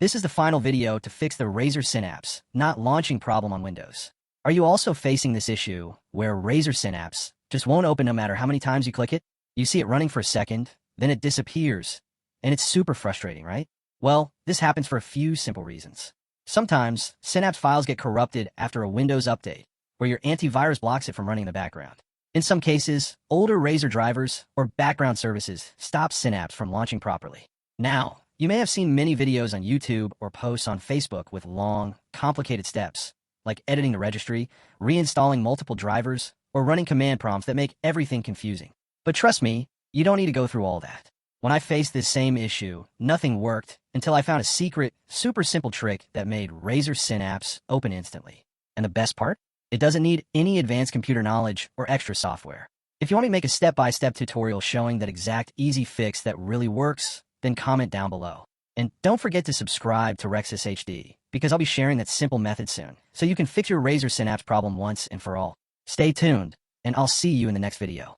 This is the final video to fix the Razer Synapse not launching problem on Windows. Are you also facing this issue where Razer Synapse just won't open no matter how many times you click it? You see it running for a second, then it disappears, and it's super frustrating, right? Well, this happens for a few simple reasons. Sometimes, Synapse files get corrupted after a Windows update, where your antivirus blocks it from running in the background. In some cases, older Razer drivers or background services stop Synapse from launching properly. Now, you may have seen many videos on YouTube or posts on Facebook with long, complicated steps, like editing the registry, reinstalling multiple drivers, or running command prompts that make everything confusing. But trust me, you don't need to go through all that. When I faced this same issue, nothing worked until I found a secret, super simple trick that made Razer Synapse open instantly. And the best part? It doesn't need any advanced computer knowledge or extra software. If you want me to make a step-by-step tutorial showing that exact easy fix that really works, then comment down below. And don't forget to subscribe to Rexus HD, because I'll be sharing that simple method soon, so you can fix your Razer Synapse problem once and for all. Stay tuned, and I'll see you in the next video.